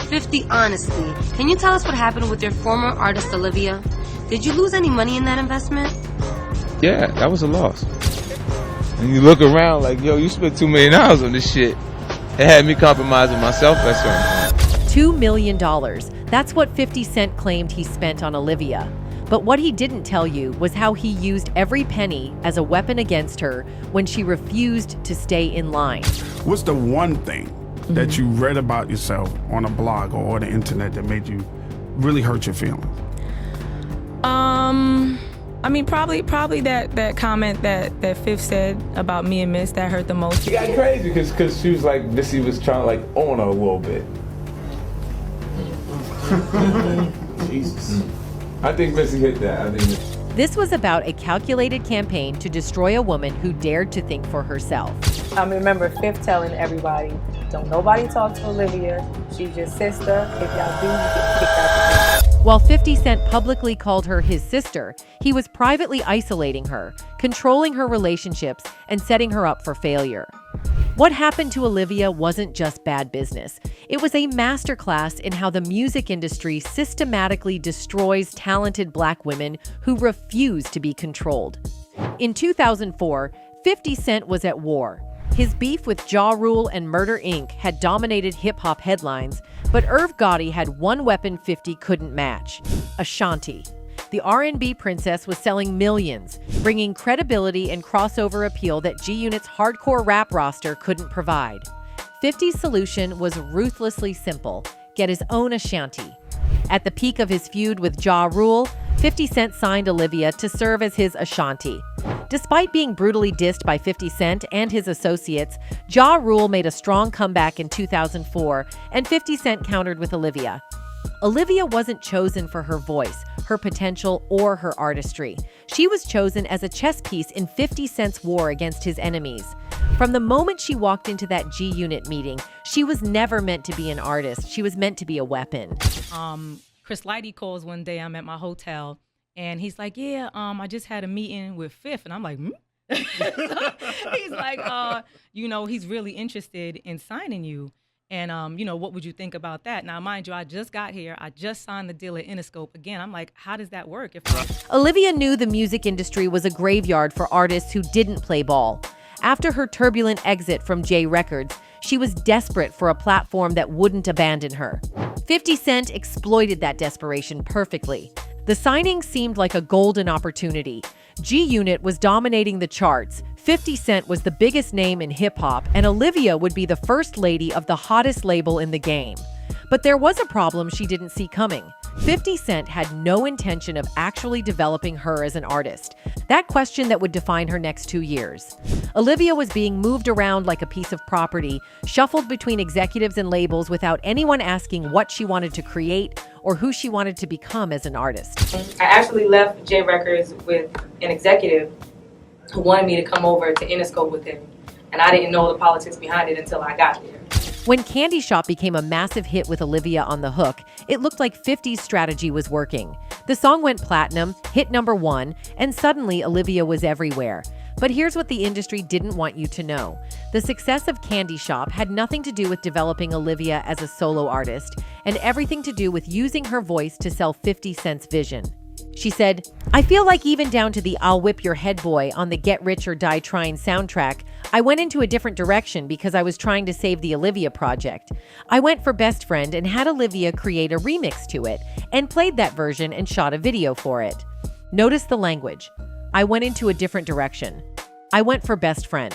50, honestly, can you tell us what happened with your former artist, Olivia? Did you lose any money in that investment? Yeah, that was a loss. And you look around like, yo, you spent $2 million on this shit. It had me compromising myself at certain point. $2 million. That's what 50 Cent claimed he spent on Olivia. But what he didn't tell you was how he used every penny as a weapon against her when she refused to stay in line. What's the one thing that you read about yourself on a blog or on the internet that made you really hurt your feelings? I mean, probably that comment that Fifth said about me and Miss, that hurt the most. She got crazy because she was like, Missy was trying to like own her a little bit. Jesus. I think Missy hit that. This was about a calculated campaign to destroy a woman who dared to think for herself. I remember Fifth telling everybody, don't nobody talk to Olivia. She's your sister. If y'all do, you get kicked out the While 50 Cent publicly called her his sister, he was privately isolating her, controlling her relationships, and setting her up for failure. What happened to Olivia wasn't just bad business. It was a masterclass in how the music industry systematically destroys talented Black women who refuse to be controlled. In 2004, 50 Cent was at war. His beef with Ja Rule and Murder Inc. had dominated hip-hop headlines, but Irv Gotti had one weapon 50 couldn't match: Ashanti. The R&B princess was selling millions, bringing credibility and crossover appeal that G-Unit's hardcore rap roster couldn't provide. 50's solution was ruthlessly simple: get his own Ashanti. At the peak of his feud with Ja Rule, 50 Cent signed Olivia to serve as his Ashanti. Despite being brutally dissed by 50 Cent and his associates, Ja Rule made a strong comeback in 2004, and 50 Cent countered with Olivia. Olivia wasn't chosen for her voice, her potential, or her artistry. She was chosen as a chess piece in 50 Cent's war against his enemies. From the moment she walked into that G-Unit meeting, she was never meant to be an artist. She was meant to be a weapon. Chris Lighty calls one day. I'm at my hotel, and he's like, "Yeah, I just had a meeting with Fifth," and I'm like, "Hmm." He's like, he's really interested in signing you. And, what would you think about that? Now, mind you, I just got here. I just signed the deal at Interscope. Again, I'm like, how does that work? Olivia knew the music industry was a graveyard for artists who didn't play ball. After her turbulent exit from J Records, she was desperate for a platform that wouldn't abandon her. 50 Cent exploited that desperation perfectly. The signing seemed like a golden opportunity. G-Unit was dominating the charts, 50 Cent was the biggest name in hip-hop, and Olivia would be the first lady of the hottest label in the game. But there was a problem she didn't see coming. 50 Cent had no intention of actually developing her as an artist. That question that would define her next 2 years. Olivia was being moved around like a piece of property, shuffled between executives and labels without anyone asking what she wanted to create or who she wanted to become as an artist. I actually left J Records with an executive who wanted me to come over to Interscope with him. And I didn't know the politics behind it until I got there. When Candy Shop became a massive hit with Olivia on the hook, it looked like 50's strategy was working. The song went platinum, hit #1, and suddenly Olivia was everywhere. But here's what the industry didn't want you to know. The success of Candy Shop had nothing to do with developing Olivia as a solo artist, and everything to do with using her voice to sell 50 Cent's vision. She said, "I feel like even down to the 'I'll Whip Your Head' boy on the Get Rich or Die Trying soundtrack, I went into a different direction because I was trying to save the Olivia project. I went for Best Friend and had Olivia create a remix to it, and played that version and shot a video for it." Notice the language. I went into a different direction. I went for Best Friend.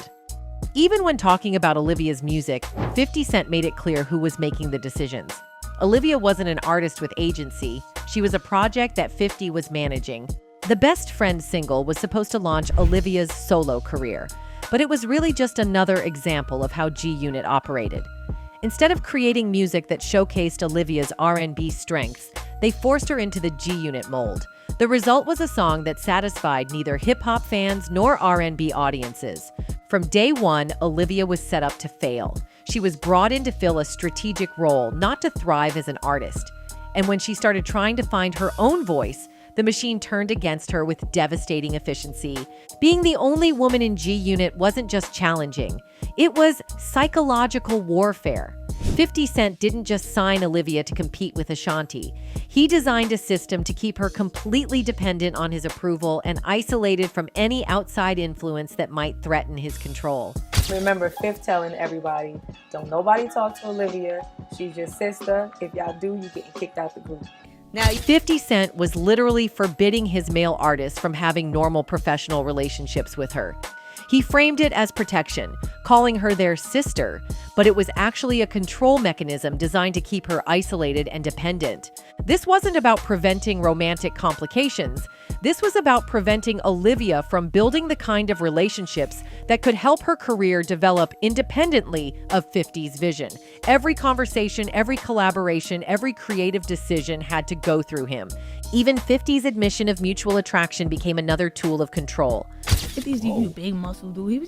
Even when talking about Olivia's music, 50 Cent made it clear who was making the decisions. Olivia wasn't an artist with agency. She was a project that 50 was managing. The Best Friend single was supposed to launch Olivia's solo career, but it was really just another example of how G-Unit operated. Instead of creating music that showcased Olivia's R&B strengths, they forced her into the G-Unit mold. The result was a song that satisfied neither hip-hop fans nor R&B audiences. From day one, Olivia was set up to fail. She was brought in to fill a strategic role, not to thrive as an artist. And when she started trying to find her own voice, the machine turned against her with devastating efficiency. Being the only woman in G-Unit wasn't just challenging. It was psychological warfare. 50 Cent didn't just sign Olivia to compete with Ashanti. He designed a system to keep her completely dependent on his approval and isolated from any outside influence that might threaten his control. Remember, Fifth telling everybody, don't nobody talk to Olivia. She's your sister. If y'all do, you getting kicked out the group. Now, 50 Cent was literally forbidding his male artists from having normal professional relationships with her. He framed it as protection, calling her their sister, but it was actually a control mechanism designed to keep her isolated and dependent. This wasn't about preventing romantic complications. This was about preventing Olivia from building the kind of relationships that could help her career develop independently of 50's vision. Every conversation, every collaboration, every creative decision had to go through him. Even 50's admission of mutual attraction became another tool of control. 50's a big muscle dude. He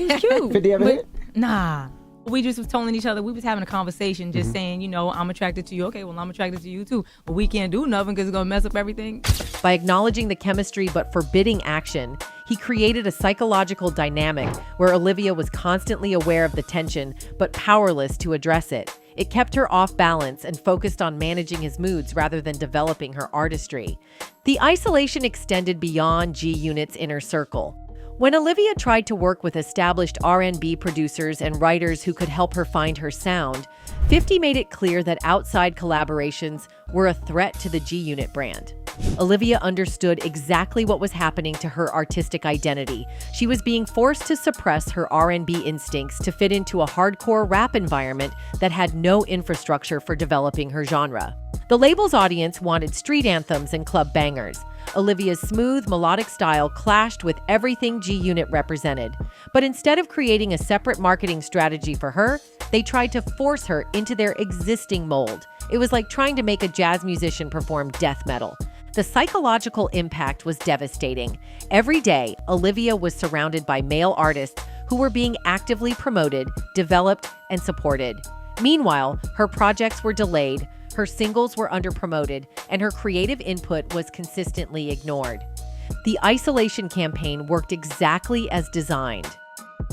was cute. 50 ever hit? Nah. We just was telling each other, we was having a conversation, just saying, you know, I'm attracted to you. Okay, well, I'm attracted to you too. But we can't do nothing because it's going to mess up everything. By acknowledging the chemistry but forbidding action, he created a psychological dynamic where Olivia was constantly aware of the tension but powerless to address it. It kept her off balance and focused on managing his moods rather than developing her artistry. The isolation extended beyond G-Unit's inner circle. When Olivia tried to work with established R&B producers and writers who could help her find her sound, 50 made it clear that outside collaborations were a threat to the G-Unit brand. Olivia understood exactly what was happening to her artistic identity. She was being forced to suppress her R&B instincts to fit into a hardcore rap environment that had no infrastructure for developing her genre. The label's audience wanted street anthems and club bangers. Olivia's smooth, melodic style clashed with everything G-Unit represented. But instead of creating a separate marketing strategy for her, they tried to force her into their existing mold. It was like trying to make a jazz musician perform death metal. The psychological impact was devastating. Every day, Olivia was surrounded by male artists who were being actively promoted, developed, and supported. Meanwhile, her projects were delayed, her singles were underpromoted, and her creative input was consistently ignored. The isolation campaign worked exactly as designed.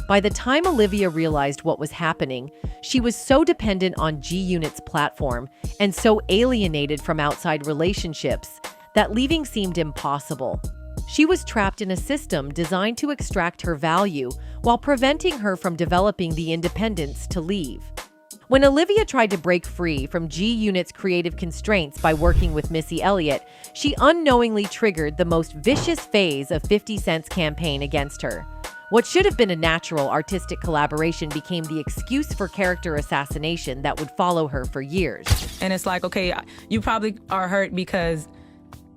By the time Olivia realized what was happening, she was so dependent on G-Unit's platform and so alienated from outside relationships that leaving seemed impossible. She was trapped in a system designed to extract her value while preventing her from developing the independence to leave. When Olivia tried to break free from G-Unit's creative constraints by working with Missy Elliott, she unknowingly triggered the most vicious phase of 50 Cent's campaign against her. What should have been a natural artistic collaboration became the excuse for character assassination that would follow her for years. And it's like, okay, you probably are hurt because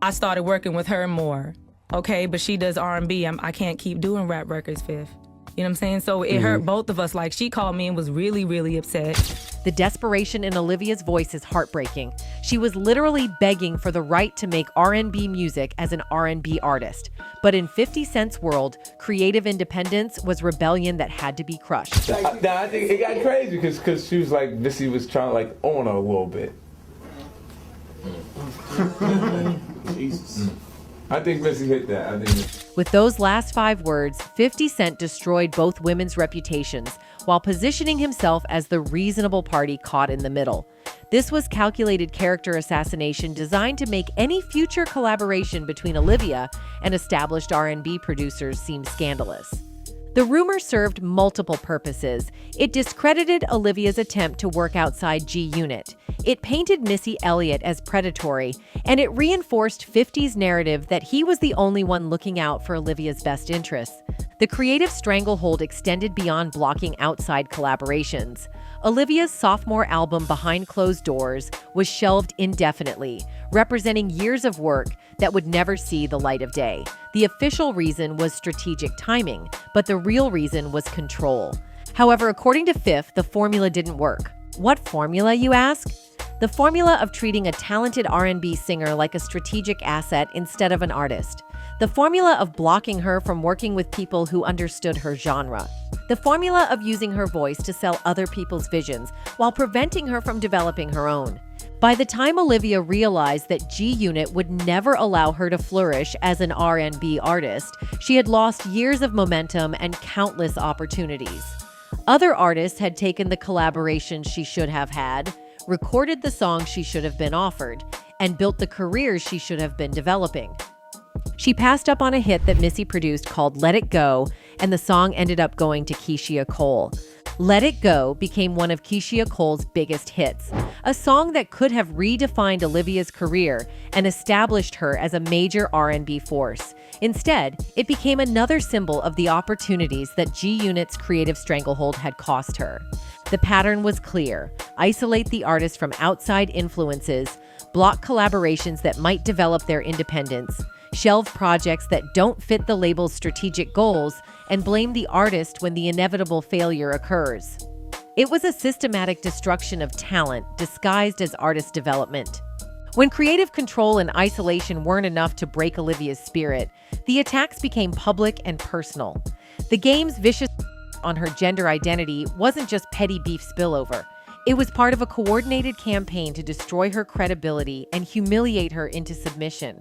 I started working with her more. Okay, but she does R&B. I can't keep doing rap records, Fifth. You know what I'm saying? So it hurt both of us. Like, she called me and was really, really upset. The desperation in Olivia's voice is heartbreaking. She was literally begging for the right to make R&B music as an R&B artist. But in 50 Cent's world, creative independence was rebellion that had to be crushed. I think it got crazy because she was like, Missy was trying to like own her a little bit. Jesus. I think Missy hit that. With those last 5 words, 50 Cent destroyed both women's reputations while positioning himself as the reasonable party caught in the middle. This was calculated character assassination designed to make any future collaboration between Olivia and established R&B producers seem scandalous. The rumor served multiple purposes. It discredited Olivia's attempt to work outside G-Unit. It painted Missy Elliott as predatory, and it reinforced 50's narrative that he was the only one looking out for Olivia's best interests. The Creative Stranglehold extended beyond blocking outside collaborations. Olivia's sophomore album Behind Closed Doors was shelved indefinitely, representing years of work that would never see the light of day. The official reason was strategic timing, but the real reason was control. However, according to Fifth, the formula didn't work. What formula, you ask? The formula of treating a talented R&B singer like a strategic asset instead of an artist. The formula of blocking her from working with people who understood her genre. The formula of using her voice to sell other people's visions while preventing her from developing her own. By the time Olivia realized that G-Unit would never allow her to flourish as an R&B artist, she had lost years of momentum and countless opportunities. Other artists had taken the collaborations she should have had, recorded the songs she should have been offered, and built the careers she should have been developing. She passed up on a hit that Missy produced called Let It Go, and the song ended up going to Keisha Cole. Let It Go became one of Keisha Cole's biggest hits, a song that could have redefined Olivia's career and established her as a major R&B force. Instead, it became another symbol of the opportunities that G-Unit's Creative Stranglehold had cost her. The pattern was clear: isolate the artist from outside influences, block collaborations that might develop their independence, shelve projects that don't fit the label's strategic goals, and blame the artist when the inevitable failure occurs. It was a systematic destruction of talent disguised as artist development. When creative control and isolation weren't enough to break Olivia's spirit, the attacks became public and personal. The game's vicious on her gender identity wasn't just petty beef spillover. It was part of a coordinated campaign to destroy her credibility and humiliate her into submission.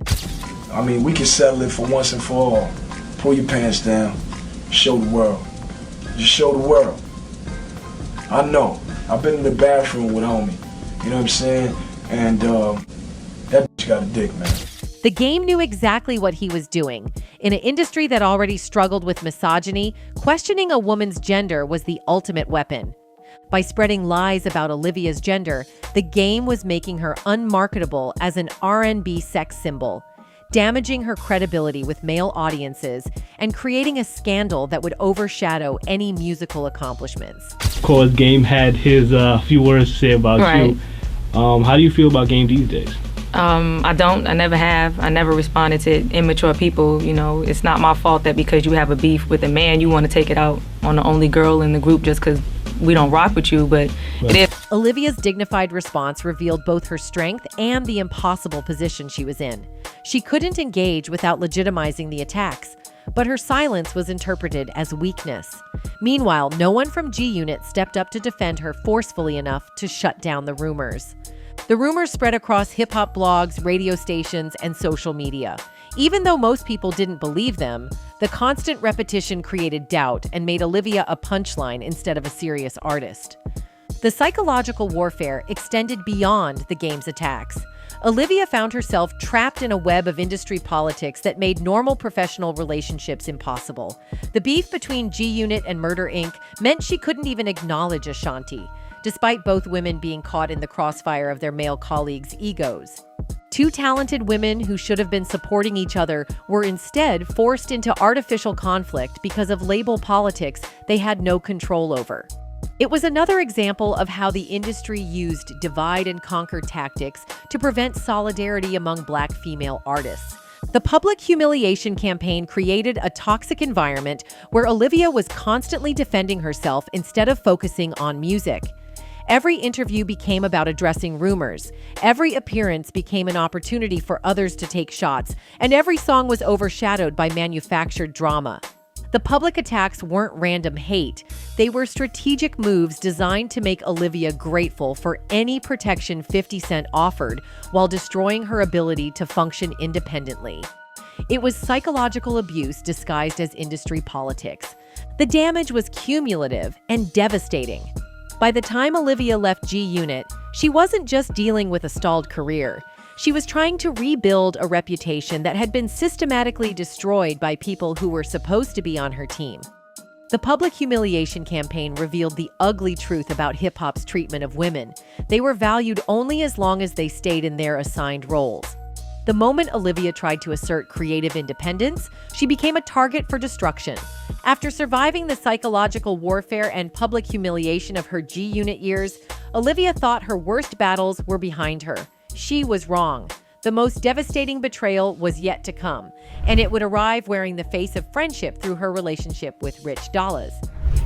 I mean, we can settle it for once and for all. Pull your pants down. Show the world. Just show the world. I know. I've been in the bathroom with homie. You know what I'm saying? And that bitch got a dick, man. The game knew exactly what he was doing. In an industry that already struggled with misogyny, questioning a woman's gender was the ultimate weapon. By spreading lies about Olivia's gender, the game was making her unmarketable as an R&B sex symbol, damaging her credibility with male audiences, and creating a scandal that would overshadow any musical accomplishments. Of course, Game had his few words to say about you. How do you feel about Game these days? I don't. I never have. I never responded to immature people. You know, it's not my fault that because you have a beef with a man, you want to take it out on the only girl in the group just because we don't rock with you. But it is. Olivia's dignified response revealed both her strength and the impossible position she was in. She couldn't engage without legitimizing the attacks, but her silence was interpreted as weakness. Meanwhile, no one from G-Unit stepped up to defend her forcefully enough to shut down the rumors. The rumors spread across hip-hop blogs, radio stations, and social media. Even though most people didn't believe them, the constant repetition created doubt and made Olivia a punchline instead of a serious artist. The psychological warfare extended beyond the game's attacks. Olivia found herself trapped in a web of industry politics that made normal professional relationships impossible. The beef between G-Unit and Murder Inc. meant she couldn't even acknowledge Ashanti, despite both women being caught in the crossfire of their male colleagues' egos. Two talented women who should have been supporting each other were instead forced into artificial conflict because of label politics they had no control over. It was another example of how the industry used divide-and-conquer tactics to prevent solidarity among Black female artists. The public humiliation campaign created a toxic environment where Olivia was constantly defending herself instead of focusing on music. Every interview became about addressing rumors. Every appearance became an opportunity for others to take shots, and every song was overshadowed by manufactured drama. The public attacks weren't random hate. They were strategic moves designed to make Olivia grateful for any protection 50 Cent offered while destroying her ability to function independently. It was psychological abuse disguised as industry politics. The damage was cumulative and devastating. By the time Olivia left G-Unit, she wasn't just dealing with a stalled career. She was trying to rebuild a reputation that had been systematically destroyed by people who were supposed to be on her team. The public humiliation campaign revealed the ugly truth about hip-hop's treatment of women. They were valued only as long as they stayed in their assigned roles. The moment Olivia tried to assert creative independence, she became a target for destruction. After surviving the psychological warfare and public humiliation of her G-Unit years, Olivia thought her worst battles were behind her. She was wrong. The most devastating betrayal was yet to come, and it would arrive wearing the face of friendship through her relationship with Rich Dollaz.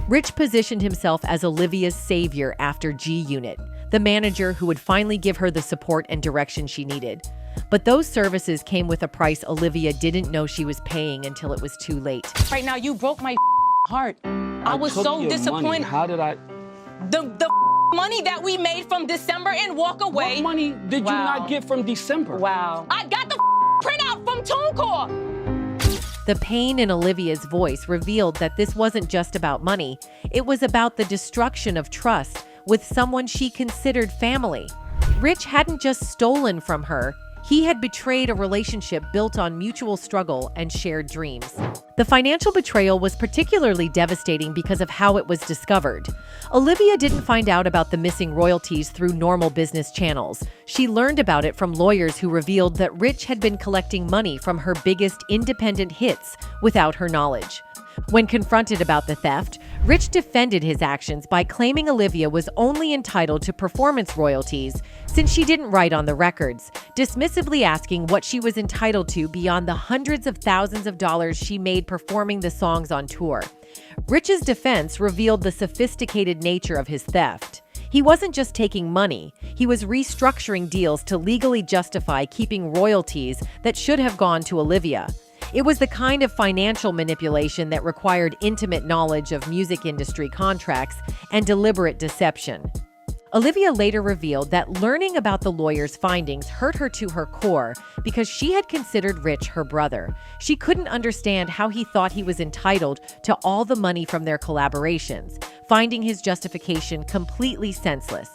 Rich positioned himself as Olivia's savior after G-Unit, the manager who would finally give her the support and direction she needed. But those services came with a price Olivia didn't know she was paying until it was too late. Right now, you broke my heart. I was so disappointed. Money. How did I? The money that we made from December and walk away. What money did you not get from December? Wow. I got the printout from TuneCore. The pain in Olivia's voice revealed that this wasn't just about money. It was about the destruction of trust with someone she considered family. Rich hadn't just stolen from her, he had betrayed a relationship built on mutual struggle and shared dreams. The financial betrayal was particularly devastating because of how it was discovered. Olivia didn't find out about the missing royalties through normal business channels. She learned about it from lawyers who revealed that Rich had been collecting money from her biggest independent hits without her knowledge. When confronted about the theft, Rich defended his actions by claiming Olivia was only entitled to performance royalties since she didn't write on the records, dismissively asking what she was entitled to beyond the hundreds of thousands of dollars she made performing the songs on tour. Rich's defense revealed the sophisticated nature of his theft. He wasn't just taking money, he was restructuring deals to legally justify keeping royalties that should have gone to Olivia. It was the kind of financial manipulation that required intimate knowledge of music industry contracts and deliberate deception. Olivia later revealed that learning about the lawyer's findings hurt her to her core because she had considered Rich her brother. She couldn't understand how he thought he was entitled to all the money from their collaborations, finding his justification completely senseless.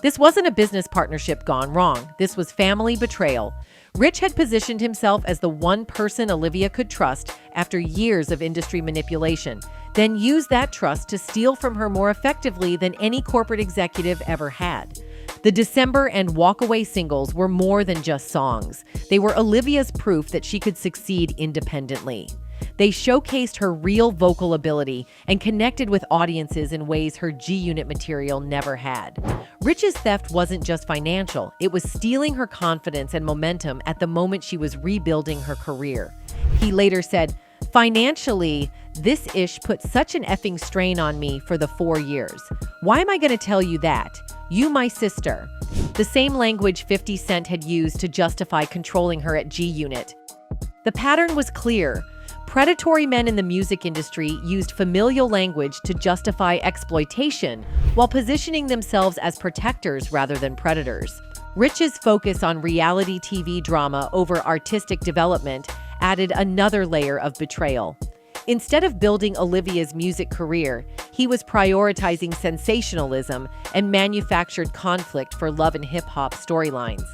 This wasn't a business partnership gone wrong. This was family betrayal. Rich had positioned himself as the one person Olivia could trust after years of industry manipulation, then used that trust to steal from her more effectively than any corporate executive ever had. The December and Walkaway singles were more than just songs. They were Olivia's proof that she could succeed independently. They showcased her real vocal ability and connected with audiences in ways her G-Unit material never had. Rich's theft wasn't just financial, it was stealing her confidence and momentum at the moment she was rebuilding her career. He later said, "Financially, this ish put such an effing strain on me for the 4 years. Why am I going to tell you that? You my sister." The same language 50 Cent had used to justify controlling her at G-Unit. The pattern was clear. Predatory men in the music industry used familial language to justify exploitation while positioning themselves as protectors rather than predators. Rich's focus on reality TV drama over artistic development added another layer of betrayal. Instead of building Olivia's music career, he was prioritizing sensationalism and manufactured conflict for love and hip-hop storylines.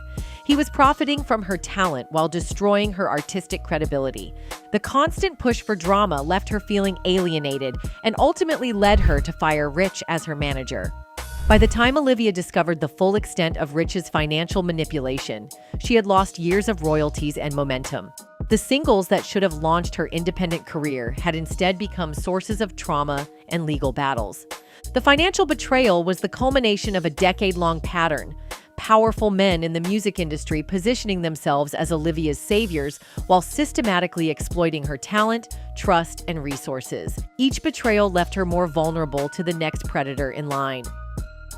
He was profiting from her talent while destroying her artistic credibility. The constant push for drama left her feeling alienated and ultimately led her to fire Rich as her manager. By the time Olivia discovered the full extent of Rich's financial manipulation, she had lost years of royalties and momentum. The singles that should have launched her independent career had instead become sources of trauma and legal battles. The financial betrayal was the culmination of a decade-long pattern. Powerful men in the music industry positioning themselves as Olivia's saviors while systematically exploiting her talent, trust, and resources. Each betrayal left her more vulnerable to the next predator in line.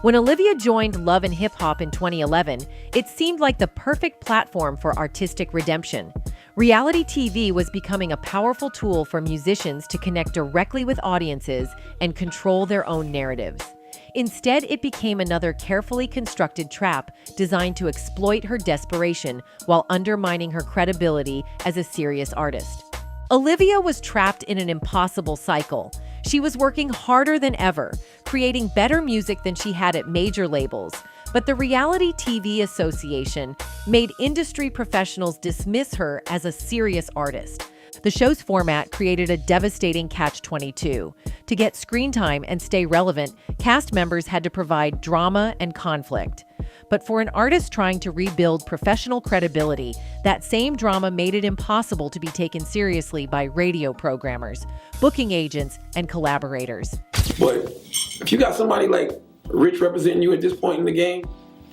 When Olivia joined Love and Hip Hop in 2011, it seemed like the perfect platform for artistic redemption. Reality TV was becoming a powerful tool for musicians to connect directly with audiences and control their own narratives. Instead, it became another carefully constructed trap designed to exploit her desperation while undermining her credibility as a serious artist. Olivia was trapped in an impossible cycle. She was working harder than ever, creating better music than she had at major labels, but the Reality TV Association made industry professionals dismiss her as a serious artist. The show's format created a devastating catch-22. To get screen time and stay relevant, cast members had to provide drama and conflict. But for an artist trying to rebuild professional credibility, that same drama made it impossible to be taken seriously by radio programmers, booking agents, and collaborators. But if you got somebody like Rich representing you at this point in the game,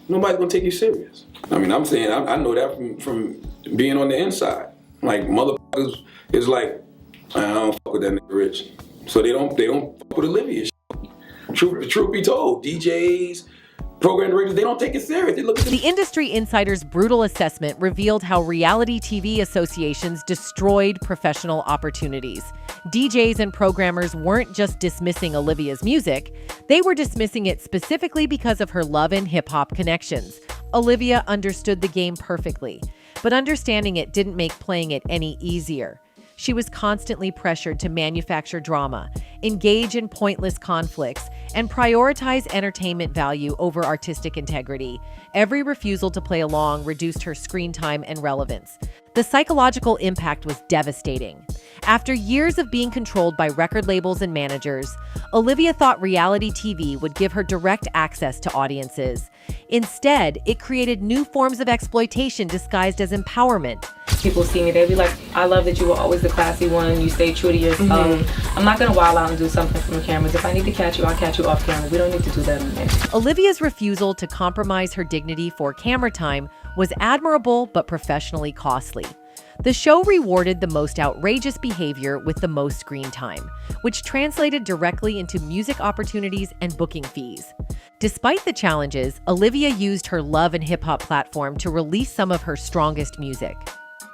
nobody's gonna take you serious. I mean, I'm saying I know that from being on the inside. Like motherfuckers is like, I don't fuck with that nigga Rich, so they don't fuck with Olivia. Truth be told, DJs, program directors, they don't take it serious. They look at the industry insider's brutal assessment revealed how reality TV associations destroyed professional opportunities. DJs and programmers weren't just dismissing Olivia's music, they were dismissing it specifically because of her love and hip-hop connections. Olivia understood the game perfectly, but understanding it didn't make playing it any easier. she was constantly pressured to manufacture drama, engage in pointless conflicts, and prioritize entertainment value over artistic integrity. Every refusal to play along reduced her screen time and relevance. The psychological impact was devastating. After years of being controlled by record labels and managers, Olivia thought reality TV would give her direct access to audiences. Instead, it created new forms of exploitation disguised as empowerment. People see me, they be like, I love that you were always the classy one, you stay true to yourself. I'm not gonna wild out and do something from the cameras. If I need to catch you, I'll catch you off camera. We don't need to do that on there. Olivia's refusal to compromise her dignity for camera time was admirable but professionally costly. The show rewarded the most outrageous behavior with the most screen time, which translated directly into music opportunities and booking fees. Despite the challenges, Olivia used her love and hip-hop platform to release some of her strongest music.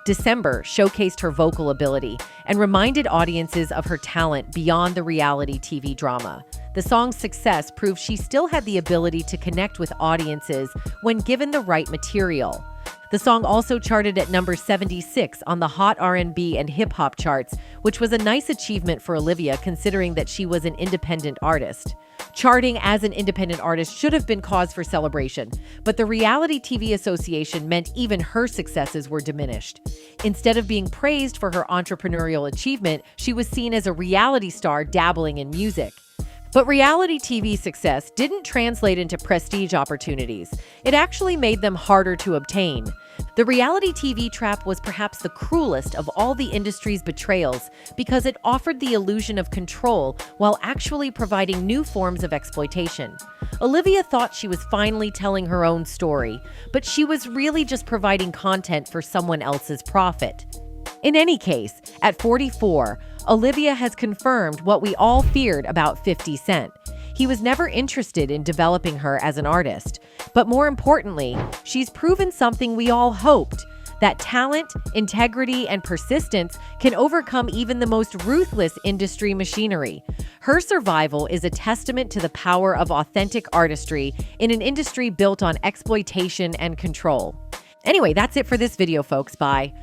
December showcased her vocal ability and reminded audiences of her talent beyond the reality TV drama. The song's success proved she still had the ability to connect with audiences when given the right material. The song also charted at number 76 on the Hot R&B and Hip Hop charts, which was a nice achievement for Olivia considering that she was an independent artist. Charting as an independent artist should have been cause for celebration, but the Reality TV Association meant even her successes were diminished. Instead of being praised for her entrepreneurial achievement, she was seen as a reality star dabbling in music. But reality TV success didn't translate into prestige opportunities. It actually made them harder to obtain. The reality TV trap was perhaps the cruelest of all the industry's betrayals because it offered the illusion of control while actually providing new forms of exploitation. Olivia thought she was finally telling her own story, but she was really just providing content for someone else's profit. In any case, at 44, Olivia has confirmed what we all feared about 50 Cent. He was never interested in developing her as an artist. But more importantly, she's proven something we all hoped, that talent, integrity, and persistence can overcome even the most ruthless industry machinery. Her survival is a testament to the power of authentic artistry in an industry built on exploitation and control. Anyway, that's it for this video, folks. Bye.